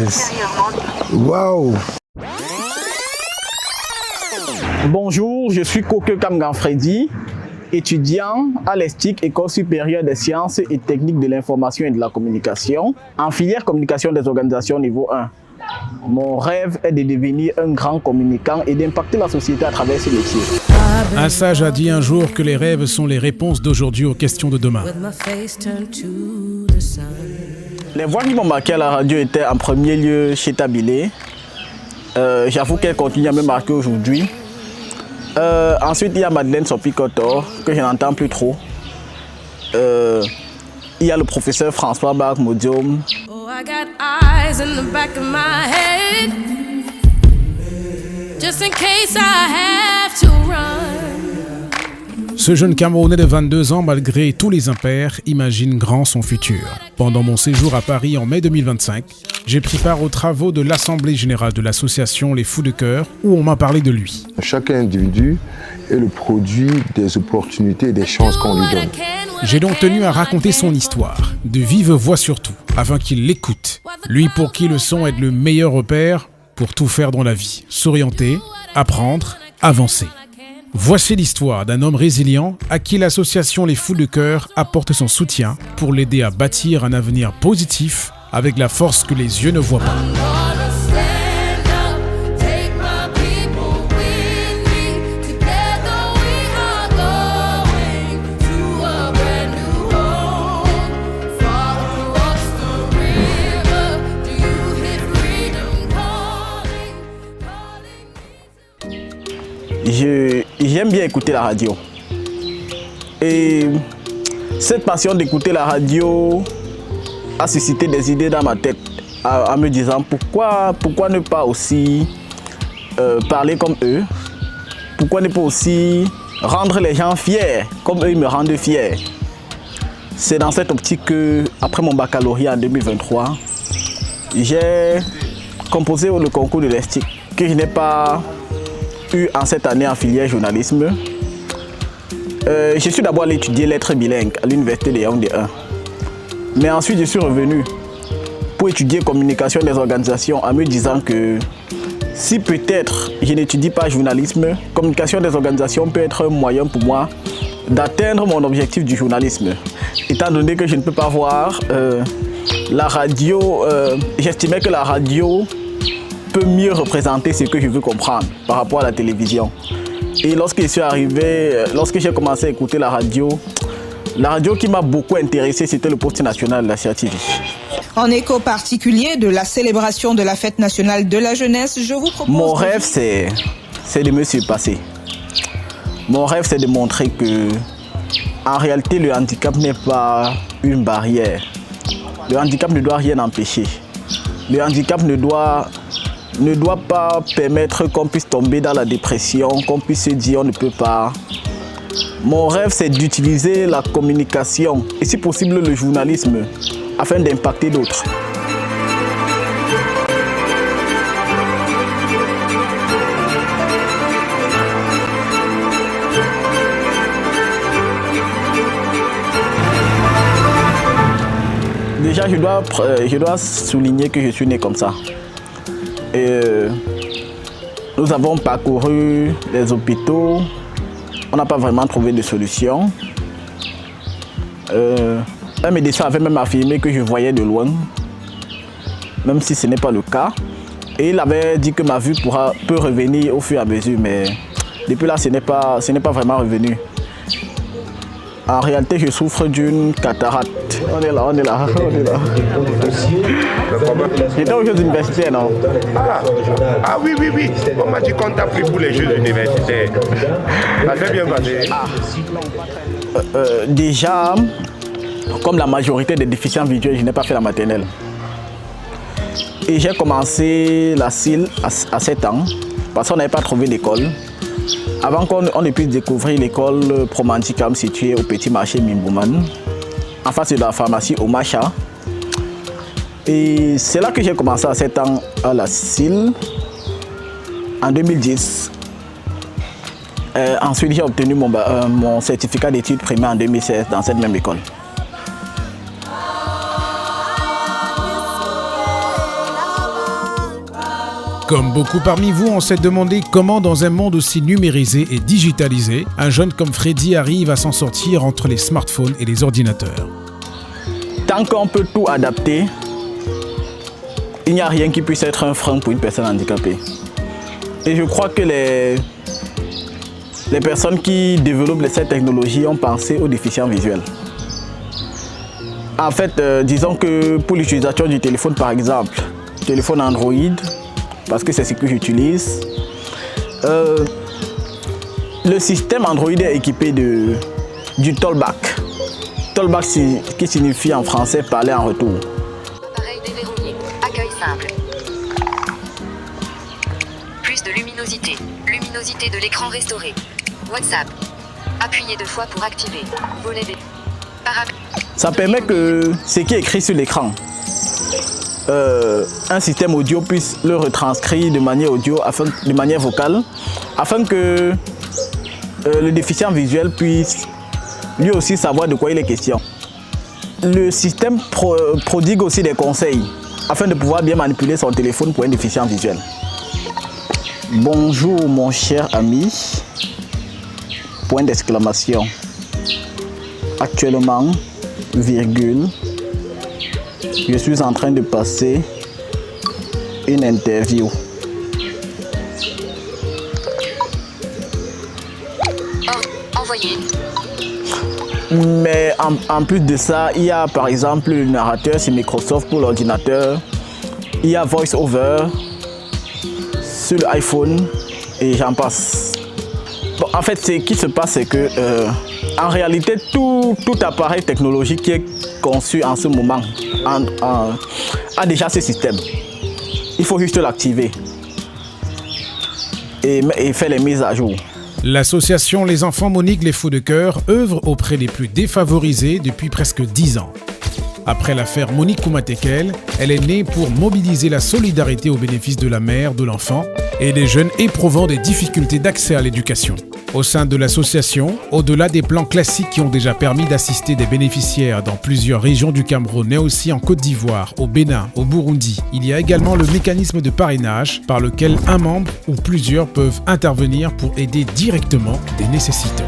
Yes. Waouh. Bonjour, je suis Koke Kamgan Freddy, étudiant à l'ESTIC, École supérieure des sciences et techniques de l'information et de la communication, en filière communication des organisations niveau 1. Mon rêve est de devenir un grand communicant et d'impacter la société à travers ce métier. Un sage a dit un jour que les rêves sont les réponses d'aujourd'hui aux questions de demain. Les voix qui m'ont marqué à la radio étaient en premier lieu chez Tabilé. J'avoue qu'elle continue à me marquer aujourd'hui. Ensuite, il y a Madeleine Sopi-Kotor, que je n'entends plus trop. Il y a le professeur François Bach-Modium. I got eyes in the back of my head, just in case I have to run. Ce jeune Camerounais de 22 ans, malgré tous les impairs, imagine grand son futur. Pendant mon séjour à Paris en mai 2025, j'ai pris part aux travaux de l'Assemblée générale de l'association Les Fous de Cœur, où on m'a parlé de lui. Chaque individu est le produit des opportunités et des chances qu'on lui donne. J'ai donc tenu à raconter son histoire, de vive voix surtout, afin qu'il l'écoute. Lui pour qui le son est le meilleur repère pour tout faire dans la vie, s'orienter, apprendre, avancer. Voici l'histoire d'un homme résilient à qui l'association Les Fous de Cœur apporte son soutien pour l'aider à bâtir un avenir positif avec la force que les yeux ne voient pas. J'aime bien écouter la radio. Et cette passion d'écouter la radio a suscité des idées dans ma tête en me disant pourquoi ne pas aussi parler comme eux, pourquoi ne pas aussi rendre les gens fiers comme eux ils me rendent fiers. C'est dans cette optique que, après mon baccalauréat en 2023, j'ai composé le concours de l'ESTIC que je n'ai pas eu en cette année en filière journalisme. Je suis d'abord allé étudier lettres bilingues à l'université de Yaoundé 1. Mais ensuite je suis revenu pour étudier communication des organisations en me disant que si peut-être je n'étudie pas journalisme, communication des organisations peut être un moyen pour moi d'atteindre mon objectif du journalisme. Étant donné que je ne peux pas voir la radio, j'estimais que la radio peut mieux représenter ce que je veux comprendre par rapport à la télévision. Et lorsque je suis arrivé, lorsque j'ai commencé à écouter la radio qui m'a beaucoup intéressé, c'était le poste national de la CRTV. En écho particulier de la célébration de la fête nationale de la jeunesse, je vous propose... Mon rêve, c'est de me surpasser. Mon rêve, c'est de montrer que, en réalité, le handicap n'est pas une barrière. Le handicap ne doit rien empêcher. Le handicap ne doit pas permettre qu'on puisse tomber dans la dépression, qu'on puisse se dire on ne peut pas. Mon rêve, c'est d'utiliser la communication et si possible le journalisme afin d'impacter d'autres. Déjà, je dois souligner que je suis né comme ça. Et nous avons parcouru les hôpitaux, on n'a pas vraiment trouvé de solution. Un médecin avait même affirmé que je voyais de loin, même si ce n'est pas le cas. Et il avait dit que ma vue peut revenir au fur et à mesure, mais depuis là, ce n'est pas vraiment revenu. En réalité, je souffre d'une cataracte. On est là. J'étais aux Jeux universitaires, non? Ah oui. On m'a dit qu'on t'a pris pour les Jeux universitaires. Ça fait bien passé. Déjà, comme la majorité des déficients visuels, je n'ai pas fait la maternelle. Et j'ai commencé la CIL à 7 ans, parce qu'on n'avait pas trouvé d'école. Avant qu'on ne puisse découvrir l'école Promandicam située au petit marché Mimbouman, en face de la pharmacie Omacha. Et c'est là que j'ai commencé à 7 ans à la CIL, en 2010. Ensuite, j'ai obtenu mon certificat d'études primaires en 2016 dans cette même école. Comme beaucoup parmi vous, on s'est demandé comment dans un monde aussi numérisé et digitalisé, un jeune comme Freddy arrive à s'en sortir entre les smartphones et les ordinateurs. Tant qu'on peut tout adapter, il n'y a rien qui puisse être un frein pour une personne handicapée. Et je crois que les personnes qui développent cette technologie ont pensé aux déficients visuels. En fait, disons que pour l'utilisation du téléphone par exemple, téléphone Android, parce que c'est ce que j'utilise, le système Android est équipé du Tollback. Tollback qui signifie en français parler en retour. Appareil déverrouillé. Accueil simple. Plus de luminosité. Luminosité de l'écran restaurée. WhatsApp. Appuyez 2 fois pour activer. Volet des paramètres. Ça permet que ce qui est écrit sur l'écran, un système audio puisse le retranscrire de manière de manière vocale, afin que le déficient visuel puisse lui aussi savoir de quoi il est question. Le système prodigue aussi des conseils afin de pouvoir bien manipuler son téléphone pour un déficient visuel. Bonjour mon cher ami, point d'exclamation. Actuellement, virgule, je suis en train de passer une interview. Envoyé. Mais en plus de ça, il y a par exemple le narrateur sur Microsoft pour l'ordinateur. Il y a VoiceOver sur l'iPhone et j'en passe. Bon, en fait, ce qui se passe, c'est que en réalité, tout appareil technologique qui est conçu en ce moment a déjà ce système. Il faut juste l'activer et faire les mises à jour. L'association Les Enfants Monique Les Fous de Cœur œuvre auprès des plus défavorisés depuis presque 10 ans. Après l'affaire Monique Koumatekel, elle est née pour mobiliser la solidarité au bénéfice de la mère, de l'enfant et des jeunes éprouvant des difficultés d'accès à l'éducation. Au sein de l'association, au-delà des plans classiques qui ont déjà permis d'assister des bénéficiaires dans plusieurs régions du Cameroun, mais aussi en Côte d'Ivoire, au Bénin, au Burundi, il y a également le mécanisme de parrainage par lequel un membre ou plusieurs peuvent intervenir pour aider directement des nécessiteux.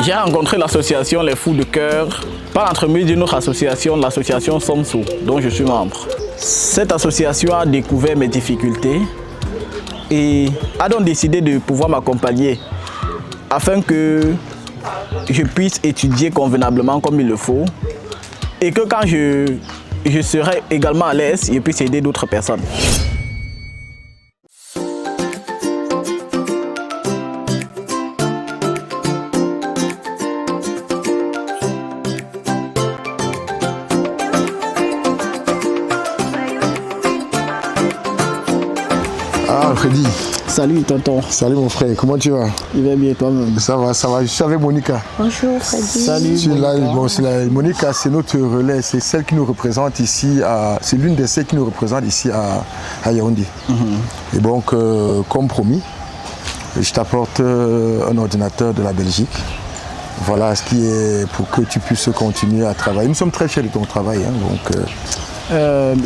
J'ai rencontré l'association Les Fous de Cœur par l'entremise d'une autre association, l'association Somso, dont je suis membre. Cette association a découvert mes difficultés et a donc décidé de pouvoir m'accompagner afin que je puisse étudier convenablement comme il le faut et que quand je serai également à l'aise, je puisse aider d'autres personnes. Ah, Freddy. Salut tonton. Salut mon frère, comment tu vas? Il va bien toi-même? Ça va, je suis avec Monica. Bonjour Freddy. Salut. Monica, c'est notre relais, c'est celle qui nous représente ici, c'est l'une de celles qui nous représente ici à Yaoundé. Et donc, comme promis, je t'apporte un ordinateur de la Belgique. Voilà ce qui est pour que tu puisses continuer à travailler. Nous sommes très fiers de ton travail.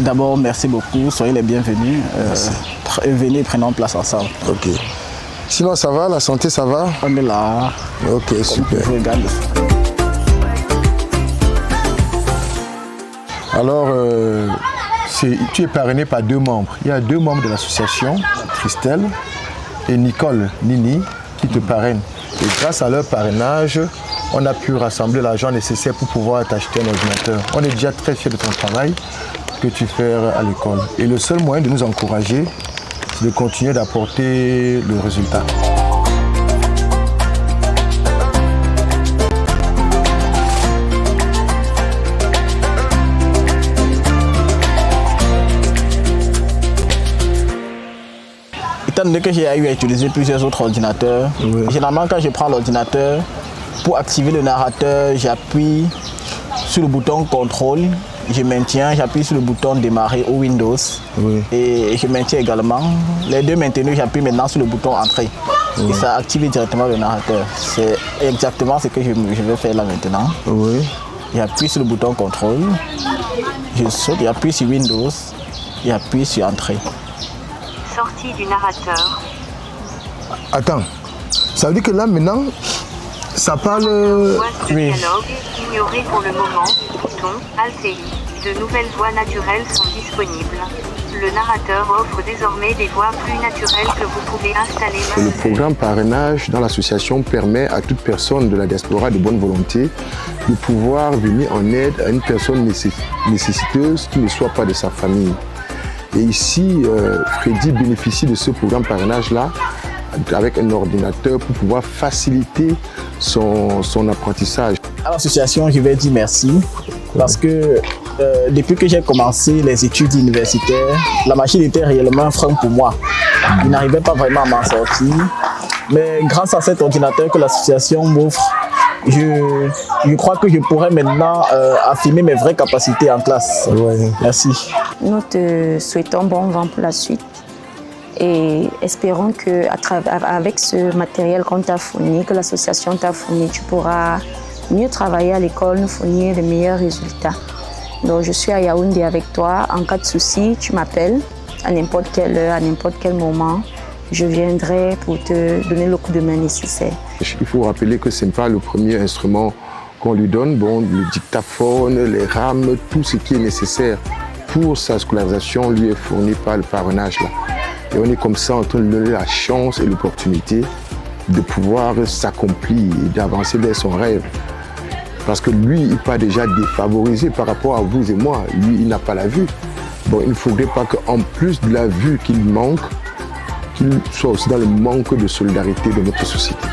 D'abord, merci beaucoup, soyez les bienvenus. Venez, prenons place ensemble. Ok. Sinon, ça va, la santé, ça va? On est là. Ok, super. Je regarde. Alors, tu es parrainé par 2 membres. Il y a 2 membres de l'association, Christelle et Nicole Nini, qui te parrainent. Et grâce à leur parrainage, on a pu rassembler l'argent nécessaire pour pouvoir t'acheter un ordinateur. On est déjà très fiers de ton travail que tu fais à l'école. Et le seul moyen de nous encourager, c'est de continuer d'apporter le résultat. Étant donné que j'ai eu à utiliser plusieurs autres ordinateurs, généralement quand je prends l'ordinateur, pour activer le narrateur, j'appuie sur le bouton contrôle, je maintiens, j'appuie sur le bouton démarrer au Windows et je maintiens également. Les 2 maintenus, j'appuie maintenant sur le bouton entrée et ça active directement le narrateur. C'est exactement ce que je vais faire là maintenant. J'appuie sur le bouton contrôle, je saute, j'appuie sur Windows et appuyer sur Entrée. Sortie du narrateur. Attends, ça veut dire que là maintenant, ça parle... Voix de Oui. dialogue, ignoré pour le moment, bouton, Alt-I. De nouvelles voix naturelles sont disponibles. Le narrateur offre désormais des voix plus naturelles que vous pouvez installer Le maintenant. programme parrainage dans l'association permet à toute personne de la diaspora de bonne volonté de pouvoir venir en aide à une personne nécessiteuse qui ne soit pas de sa famille. Et ici, Freddy bénéficie de ce programme parrainage-là avec un ordinateur pour pouvoir faciliter son apprentissage. À l'association, je vais dire merci parce que depuis que j'ai commencé les études universitaires, la machine était réellement un frein pour moi. Je n'arrivais pas vraiment à m'en sortir. Mais grâce à cet ordinateur que l'association m'offre, je crois que je pourrais maintenant affirmer mes vraies capacités en classe. Ouais. Merci. Nous te souhaitons bon vent pour la suite et espérons que avec ce matériel qu'on t'a fourni, que l'association t'a fourni, tu pourras mieux travailler à l'école, nous fournir de meilleurs résultats. Donc je suis à Yaoundé avec toi. En cas de souci, tu m'appelles à n'importe quelle heure, à n'importe quel moment. Je viendrai pour te donner le coup de main nécessaire. Il faut rappeler que ce n'est pas le premier instrument qu'on lui donne. Bon, le dictaphone, les rames, tout ce qui est nécessaire pour sa scolarisation lui est fourni par le parrainage là. Et on est comme ça en train de donner la chance et l'opportunité de pouvoir s'accomplir et d'avancer vers son rêve. Parce que lui, il n'est pas déjà défavorisé par rapport à vous et moi. Lui, il n'a pas la vue. Bon, il ne faudrait pas qu'en plus de la vue qu'il manque, qu'il soit aussi dans le manque de solidarité de notre société.